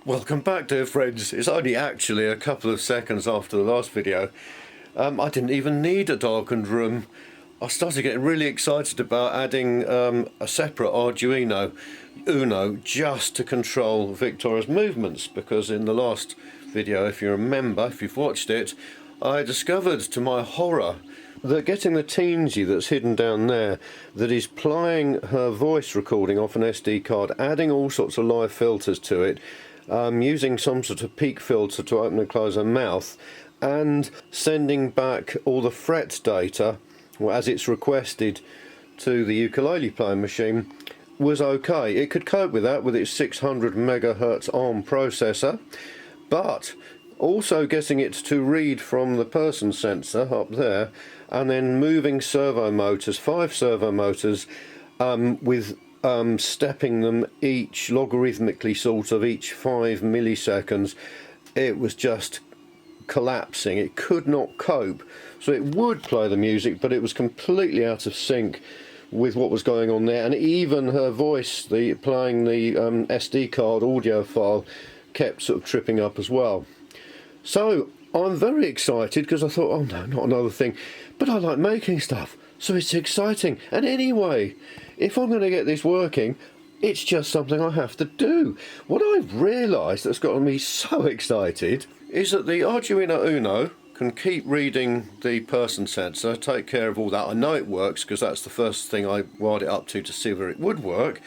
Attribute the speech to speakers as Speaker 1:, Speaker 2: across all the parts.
Speaker 1: Welcome back, dear friends. It's only actually a couple of seconds after the last video. I didn't even need a darkened room. I started getting really excited about adding a separate Arduino Uno just to control Victoria's movements, because in the last video, if you remember, if you've watched it, I discovered to my horror that getting the teensy that's hidden down there, that is playing her voice recording off an SD card, adding all sorts of live filters to it, using some sort of peak filter to open and close her mouth, and sending back all the fret data, well, as it's requested, to the ukulele playing machine, was okay. It could cope with that with its 600 megahertz ARM processor, but also getting it to read from the person sensor up there, and then moving servo motors, 5 servo motors, with stepping them each logarithmically, sort of each 5 milliseconds. It was just collapsing. It could not cope. So it would play the music, but it was completely out of sync with what was going on there, and even her voice, playing the SD card audio file, kept sort of tripping up as well. So I'm very excited because I thought, oh no, not another thing, but I like making stuff, so it's exciting. And anyway, if I'm going to get this working, it's just something I have to do. What I've realised that's gotten me so excited is that the Arduino Uno can keep reading the person sensor, take care of all that. I know it works because that's the first thing I wired it up to see whether it would work,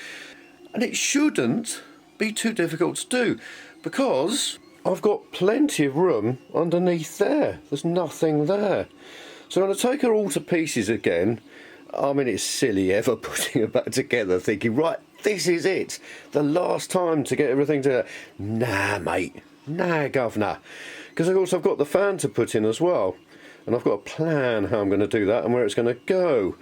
Speaker 1: and it shouldn't be too difficult to do because I've got plenty of room underneath there. There's nothing there. So I'm going to take her all to pieces again. I mean, it's silly ever putting her back together thinking, right, this is it, the last time to get everything together. Nah, mate, nah, governor. Because of course I've got the fan to put in as well, and I've got a plan how I'm going to do that and where it's going to go.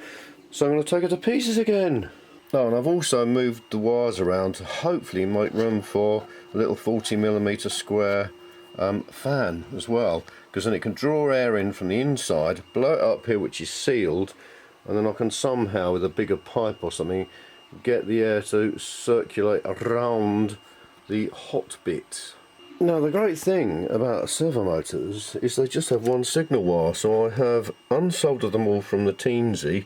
Speaker 1: So I'm going to take it to pieces again. Oh, and I've also moved the wires around to hopefully make room for a little 40mm square fan as well, because then it can draw air in from the inside, blow it up here, which is sealed, and then I can somehow, with a bigger pipe or something, get the air to circulate around the hot bit. Now, the great thing about servo motors is they just have one signal wire, so I have unsoldered them all from the teensy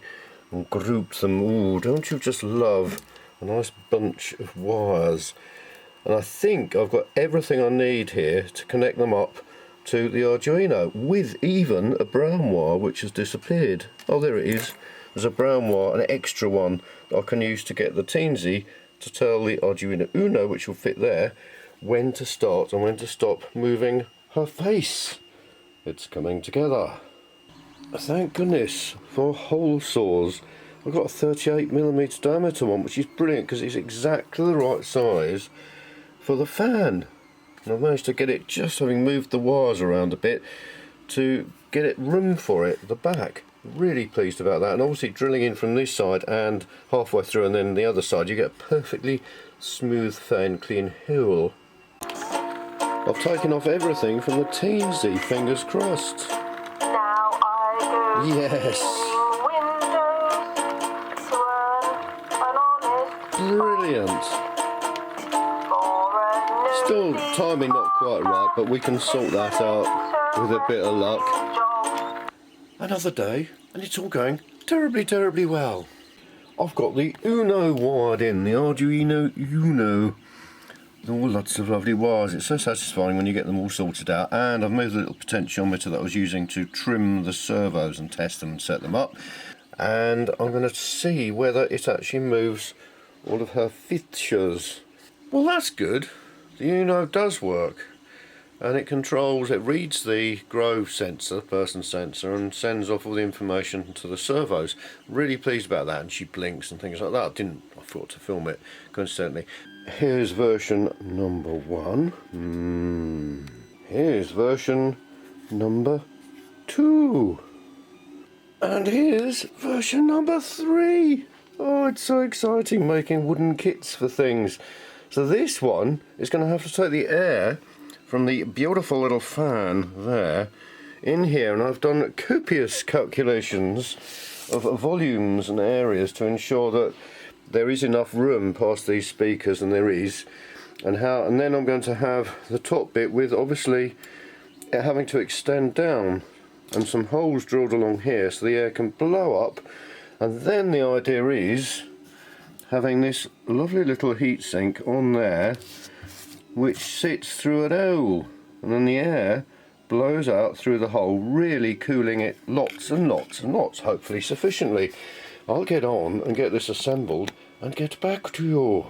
Speaker 1: and grouped them. Ooh, don't you just love a nice bunch of wires? And I think I've got everything I need here to connect them up to the Arduino, with even a brown wire which has disappeared. Oh, there it is. There's a brown wire, an extra one that I can use to get the teensy to tell the Arduino Uno, which will fit there, when to start and when to stop moving her face. It's coming together. Thank goodness for hole saws. I've got a 38mm diameter one, which is brilliant because it's exactly the right size for the fan. And I've managed to get it, just having moved the wires around a bit, to get it room for it at the back. Really pleased about that. And obviously drilling in from this side and halfway through and then the other side, you get a perfectly smooth, fair clean hole. I've taken off everything from the teensy, fingers crossed.
Speaker 2: Now I go
Speaker 1: yes. Brilliant. Still timing not quite right, but we can sort that out with a bit of luck. Another day, and it's all going terribly, terribly well. I've got the Uno wired in, the Arduino Uno. All lots of lovely wires. It's so satisfying when you get them all sorted out. And I've moved the little potentiometer that I was using to trim the servos and test them and set them up. And I'm going to see whether it actually moves all of her fixtures. Well, that's good. The Uno does work. And it controls, it reads the Grove sensor, person sensor, and sends off all the information to the servos. Really pleased about that, and she blinks and things like that. I forgot to film it, coincidentally. Here's version number 1. Here's version number 2. And here's version number 3. Oh, it's so exciting making wooden kits for things. So this one is going to have to take the air from the beautiful little fan there in here, and I've done copious calculations of volumes and areas to ensure that there is enough room past these speakers, and there is, and then I'm going to have the top bit with obviously it having to extend down and some holes drilled along here so the air can blow up, and then the idea is having this lovely little heatsink on there which sits through an hole, and then the air blows out through the hole, really cooling it lots and lots and lots, hopefully sufficiently. I'll get on and get this assembled and get back to you.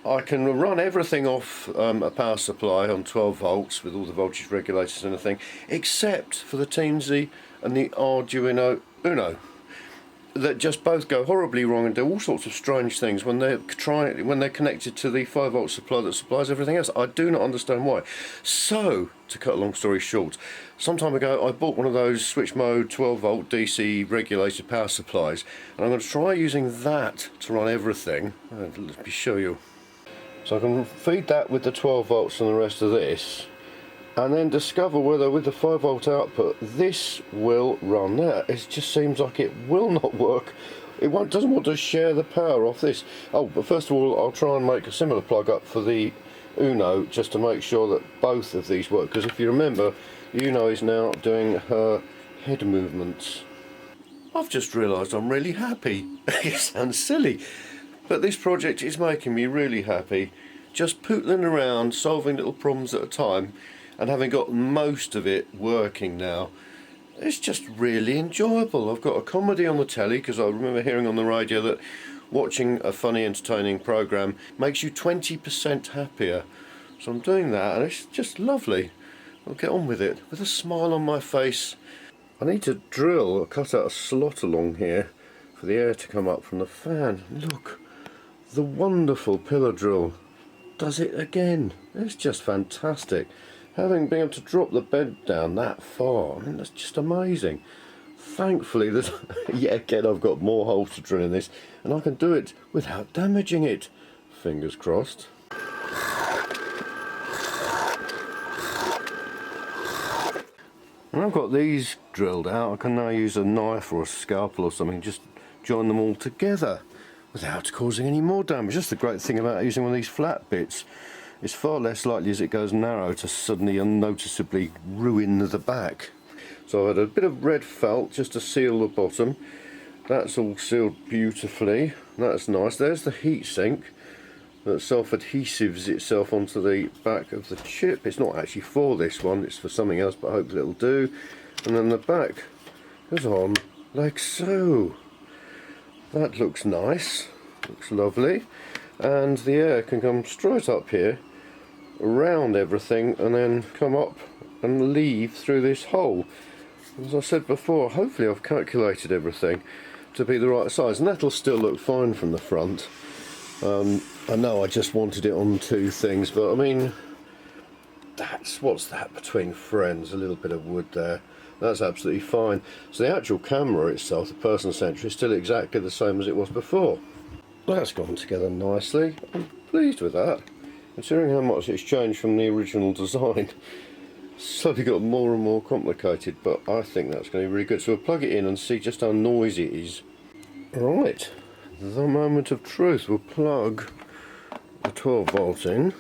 Speaker 1: I can run everything off a power supply on 12 volts with all the voltage regulators and everything, except for the Teensy and the Arduino Uno, that just both go horribly wrong and do all sorts of strange things when they're connected to the 5 volt supply that supplies everything else. I do not understand why. So, to cut a long story short, some time ago I bought one of those switch mode 12 volt DC regulated power supplies, and I'm going to try using that to run everything. Let me show you. So I can feed that with the 12 volts and the rest of this, and then discover whether with the 5 volt output this will run that. It just seems like it will not work. It doesn't want to share the power off this. Oh, but first of all I'll try and make a similar plug up for the Uno just to make sure that both of these work, because if you remember, Uno is now doing her head movements. I've just realised I'm really happy. It sounds silly, but this project is making me really happy. Just pootling around, solving little problems at a time, and having got most of it working now. It's just really enjoyable. I've got a comedy on the telly, because I remember hearing on the radio that watching a funny, entertaining programme makes you 20% happier. So I'm doing that, and it's just lovely. I'll get on with it, with a smile on my face. I need to drill or cut out a slot along here for the air to come up from the fan. Look, the wonderful pillar drill does it again. It's just fantastic. Having been able to drop the bed down that far, I mean, that's just amazing. Thankfully, there's yet again I've got more holes to drill in this, and I can do it without damaging it. Fingers crossed. When I've got these drilled out, I can now use a knife or a scalpel or something, just join them all together without causing any more damage. That's the great thing about using one of these flat bits. It's far less likely as it goes narrow to suddenly unnoticeably ruin the back. So I've had a bit of red felt just to seal the bottom. That's all sealed beautifully. That's nice. There's the heatsink that self-adhesives itself onto the back of the chip. It's not actually for this one, it's for something else, but hopefully it'll do. And then the back goes on like so. That looks nice, looks lovely. And the air can come straight up here, around everything, and then come up and leave through this hole. As I said before, hopefully I've calculated everything to be the right size, and that'll still look fine from the front. I know I just wanted it on two things, but I mean, what's that between friends, a little bit of wood there. That's absolutely fine. So the actual camera itself, the person centre, is still exactly the same as it was before. That's gone together nicely. I'm pleased with that, considering how much it's changed from the original design. Slowly got more and more complicated, but I think that's going to be really good. So we'll plug it in and see just how noisy it is. Right, the moment of truth. We'll plug the 12 volt in.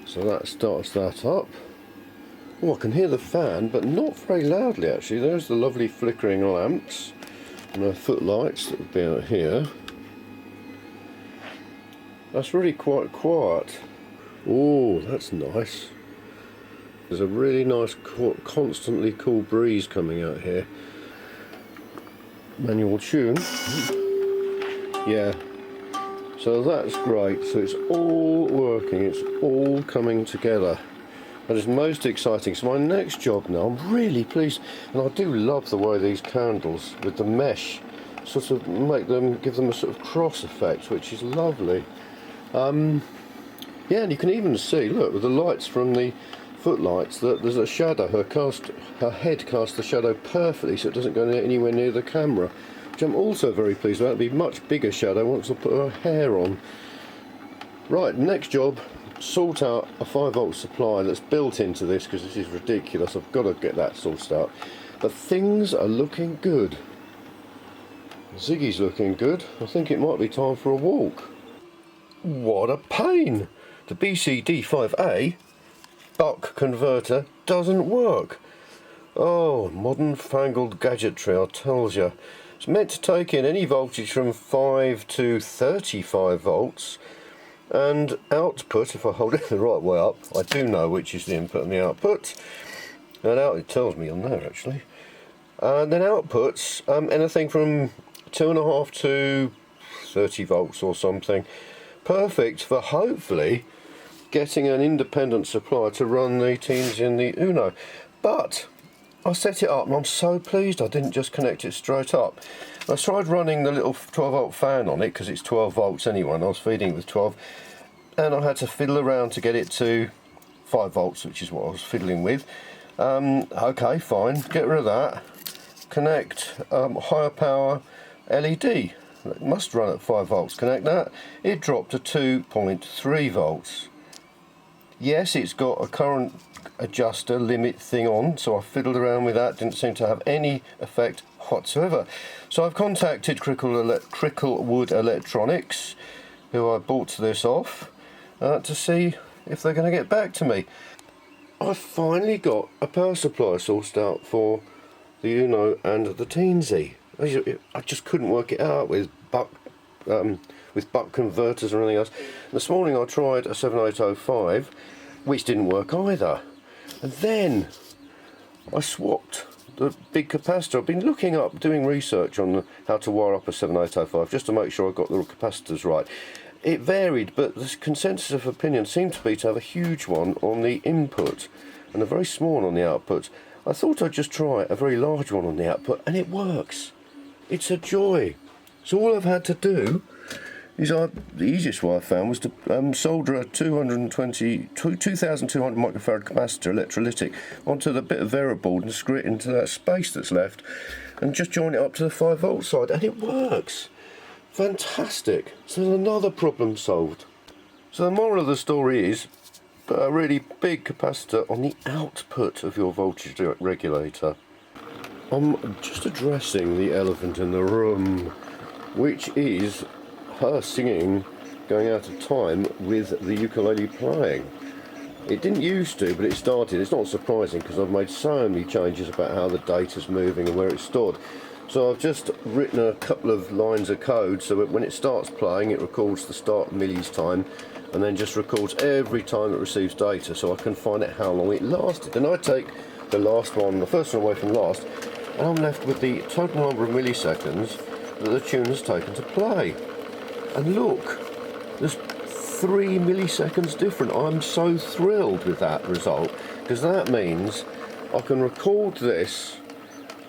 Speaker 1: So that starts that up. Oh, I can hear the fan, but not very loudly actually. There's the lovely flickering lamps and the footlights that would be out here. That's really quite quiet. Oh, that's nice. There's a really nice, constantly cool breeze coming out here. Manual tune. Yeah. So that's great. So it's all working. It's all coming together. That is most exciting. So my next job now, I'm really pleased, and I do love the way these candles with the mesh sort of give them a sort of cross effect, which is lovely. Yeah, and you can even see, look, with the lights from the footlights, that there's a shadow. Her head casts the shadow perfectly, so it doesn't go anywhere near the camera, which I'm also very pleased about. It'll be a much bigger shadow once I put her hair on. Right, next job, sort out a 5 volt supply that's built into this, because this is ridiculous. I've got to get that sorted out. But things are looking good. Ziggy's looking good. I think it might be time for a walk. what a pain! The BCD5A buck converter doesn't work. Oh, modern fangled gadgetry, I tells you. It's meant to take in any voltage from 5 to 35 volts, and output, if I hold it the right way up, I do know which is the input and the output, and out it tells me on there actually, and then outputs anything from 2.5 to 30 volts or something. Perfect for hopefully getting an independent supply to run the teens in the Uno. But I set it up and I'm so pleased I didn't just connect it straight up. I tried running the little 12 volt fan on it because it's 12 volts anyway, and I was feeding it with 12, and I had to fiddle around to get it to 5 volts, which is what I was fiddling with. Okay, fine, get rid of that. Connect higher power LED. It must run at 5 volts. Connect that. It dropped to 2.3 volts. Yes, it's got a current adjuster limit thing on, so I fiddled around with that, didn't seem to have any effect whatsoever. So I've contacted Cricklewood Electronics, who I bought this off, to see if they're going to get back to me. I finally got a power supply sourced out for the Uno and the Teensy. I just couldn't work it out with buck converters or anything else. This morning I tried a 7805, which didn't work either. And then I swapped the big capacitor. I've been looking up, doing research on how to wire up a 7805 just to make sure I got the capacitors right. It varied, but the consensus of opinion seemed to be to have a huge one on the input and a very small one on the output. I thought I'd just try a very large one on the output, and it works. It's a joy. So all I've had to do is, the easiest one I found was to solder a 2200 microfarad capacitor electrolytic onto the bit of variable and screw it into that space that's left, and just join it up to the 5 volt side, and it works. Fantastic. So there's another problem solved. So the moral of the story is, put a really big capacitor on the output of your voltage regulator. I'm just addressing the elephant in the room, which is her singing going out of time with the ukulele playing. It didn't used to, but it started. It's not surprising because I've made so many changes about how the data's moving and where it's stored. So I've just written a couple of lines of code so that when it starts playing it records the start millis time, and then just records every time it receives data, so I can find out how long it lasted. And I take the last one, the first one away from last, and I'm left with the total number of milliseconds that the tune has taken to play. And look, there's 3 milliseconds different. I'm so thrilled with that result, because that means I can record this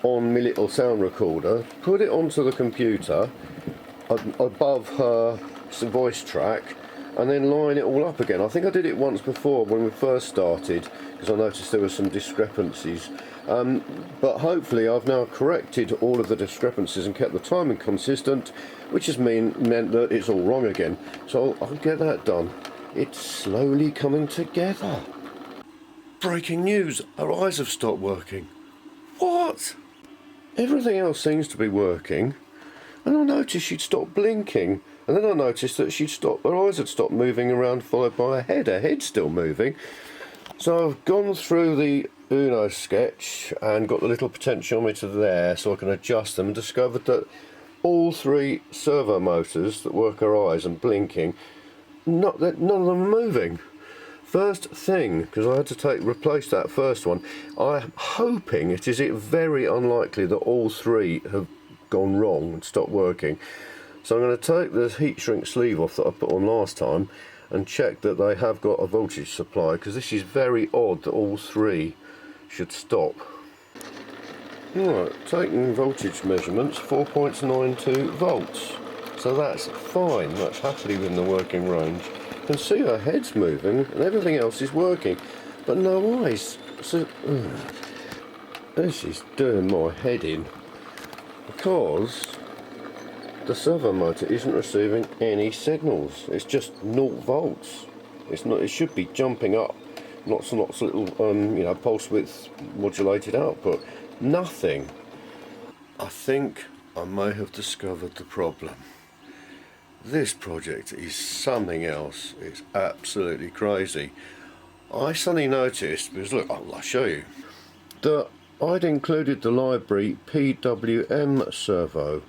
Speaker 1: on my little sound recorder, put it onto the computer above her voice track, and then line it all up again. I think I did it once before when we first started, because I noticed there were some discrepancies. But hopefully I've now corrected all of the discrepancies and kept the timing consistent, which has meant that it's all wrong again. So I'll get that done. It's slowly coming together. Breaking news, her eyes have stopped working. What? Everything else seems to be working, and I noticed she'd stopped blinking, and then I noticed that her eyes had stopped moving around, followed by her head's still moving. So I've gone through the Uno sketch and got the little potentiometer there so I can adjust them, and discovered that all 3 servo motors that work her eyes and blinking, none of them are moving. First thing, because I had to replace that first one, I'm hoping it is very unlikely that all 3 have gone wrong and stopped working. So I'm going to take the heat shrink sleeve off that I put on last time and check that they have got a voltage supply, because this is very odd that all 3 should stop. Right, taking voltage measurements, 4.92 volts. So that's fine, that's happily within the working range. You can see her head's moving and everything else is working, but no eyes. So, this is doing my head in, because the servo motor isn't receiving any signals. It's just 0 volts. It's not. It should be jumping up, not little pulse width modulated output. Nothing. I think I may have discovered the problem. This project is something else. It's absolutely crazy. I suddenly noticed, because look, I'll show you, that I'd included the library PWM servo,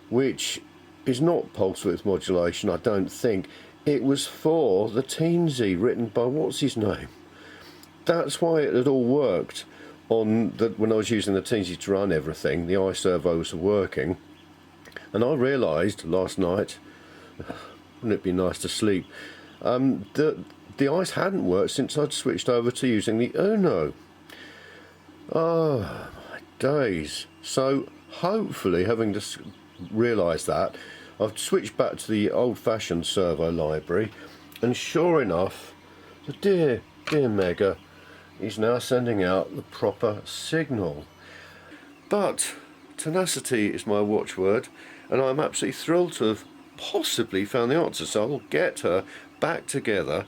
Speaker 1: which is not pulse width modulation, I don't think. It was for the Teensy, written by what's his name. That's why it had all worked on when I was using the Teensy to run everything. The iServos were working, and I realised last night, wouldn't it be nice to sleep, that the ice hadn't worked since I'd switched over to using the Uno. Oh my days. So hopefully, having just realised that, I've switched back to the old-fashioned servo library, and sure enough, the dear Mega is now sending out the proper signal. But tenacity is my watchword, and I'm absolutely thrilled to have possibly found the answer, so I'll get her back together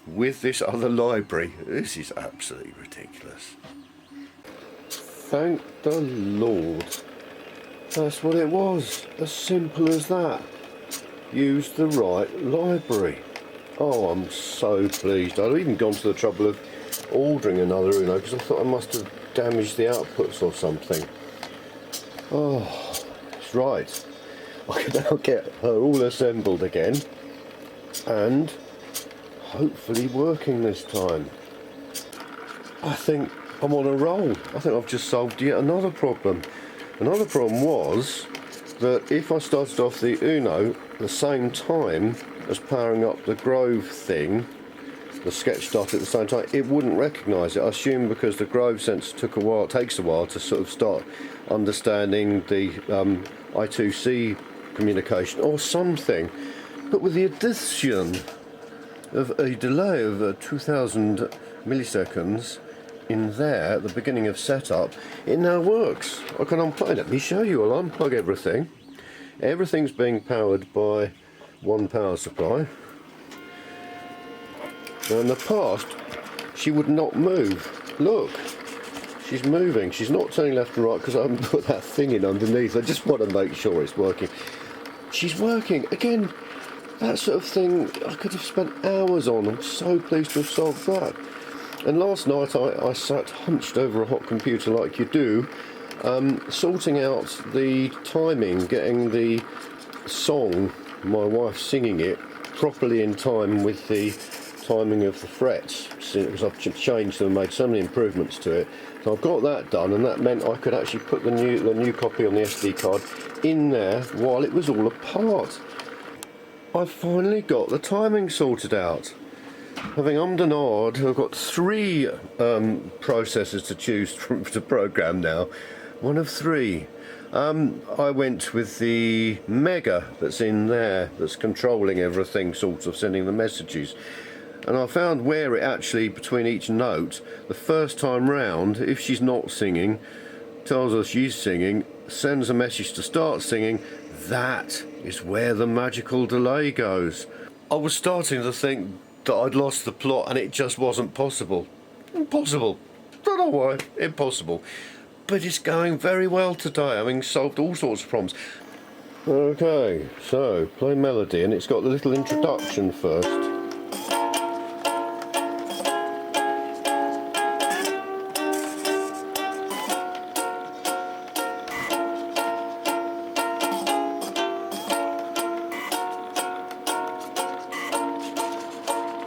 Speaker 1: with this other library. This is absolutely ridiculous. Thank the Lord. That's what it was. As simple as that. Use the right library. Oh, I'm so pleased. I've even gone to the trouble of ordering another Uno because I thought I must have damaged the outputs or something. Oh, it's right. I can now get her all assembled again and hopefully working this time. I think I'm on a roll. I think I've just solved yet another problem. Another problem was that if I started off the Uno at the same time as powering up the Grove thing, the sketch started at the same time, it wouldn't recognise it. I assume because the Grove sensor takes a while to sort of start understanding the I2C communication or something. But with the addition of a delay of 2000 milliseconds in there at the beginning of setup, it now works. I can unplug it. Let me show you. I'll unplug everything. Everything's being powered by one power supply. Now in the past, she would not move. Look, she's moving. She's not turning left and right because I haven't put that thing in underneath. I just want to make sure it's working. She's working. Again, that sort of thing I could have spent hours on. I'm so pleased to have solved that. And last night I sat hunched over a hot computer like you do, sorting out the timing, getting the song, my wife singing it, properly in time with the timing of the frets, because I've changed them and made so many improvements to it. So I've got that done, and that meant I could actually put the new copy on the SD card in there while it was all apart. I've finally got the timing sorted out. Having ummed and ahed, I've got 3 processors to choose from to program now. One of 3. I went with the Mega that's in there, that's controlling everything, sort of sending the messages. And I found where it actually, between each note, the first time round, if she's not singing, tells us she's singing, sends a message to start singing. That is where the magical delay goes. I was starting to think that I'd lost the plot and it just wasn't possible. Impossible. Don't know why. Impossible. But it's going very well today, having solved all sorts of problems. Okay, so play melody, and it's got the little introduction first.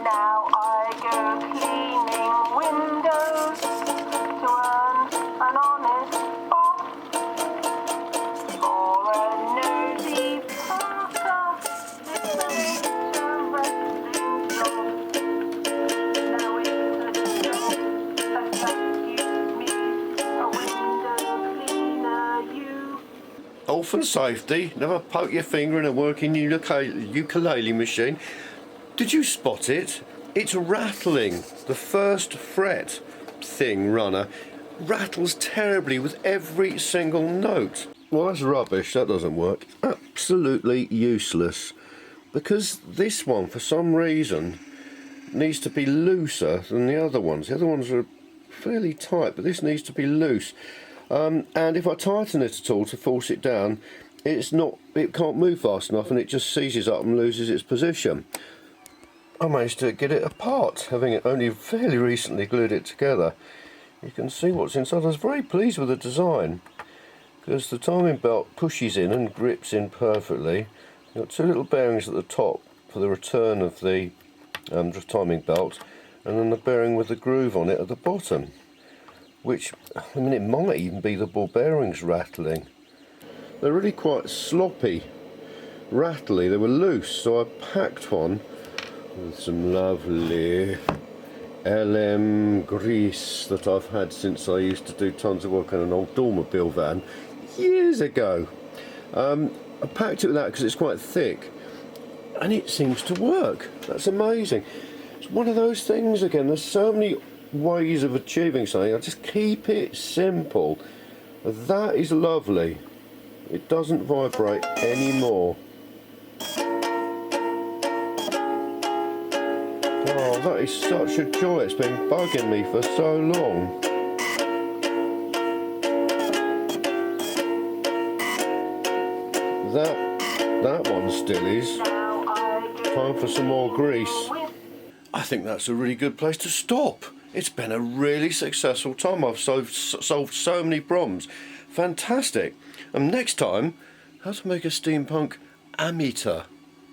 Speaker 2: Now I go cleaning windows to earn an honest bob for a nosy purpose. It's an interesting job. Now it's a job that you me a window cleaner. You.
Speaker 1: All for safety. Never poke your finger in a working ukulele machine. Did you spot it? It's rattling. The first fret thing runner rattles terribly with every single note. Well, that's rubbish. That doesn't work. Absolutely useless. Because this one, for some reason, needs to be looser than the other ones. The other ones are fairly tight, but this needs to be loose. And if I tighten it at all to force it down, it can't move fast enough, and it just seizes up and loses its position. I managed to get it apart, having only fairly recently glued it together. You can see what's inside. I was very pleased with the design, because the timing belt pushes in and grips in perfectly. You've got two little bearings at the top for the return of the timing belt, and then the bearing with the groove on it at the bottom, which, I mean, it might even be the ball bearings rattling. They're really quite sloppy, rattly. They were loose, so I packed one with some lovely LM grease that I've had since I used to do tons of work on an old Dormobile van years ago. I packed it with that because it's quite thick, and it seems to work. That's amazing. It's one of those things again, there's so many ways of achieving something. I just keep it simple. That is lovely. It doesn't vibrate anymore. Oh, that is such a joy. It's been bugging me for so long. That one still is. Time for some more grease. I think that's a really good place to stop. It's been a really successful time. I've solved so many problems. Fantastic. And next time, how to make a steampunk ammeter.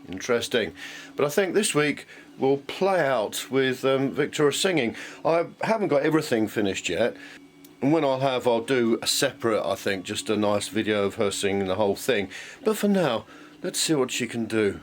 Speaker 1: Interesting. But I think this week we'll play out with Victoria singing. I haven't got everything finished yet. And when I'll do a separate, I think, just a nice video of her singing the whole thing. But for now, let's see what she can do.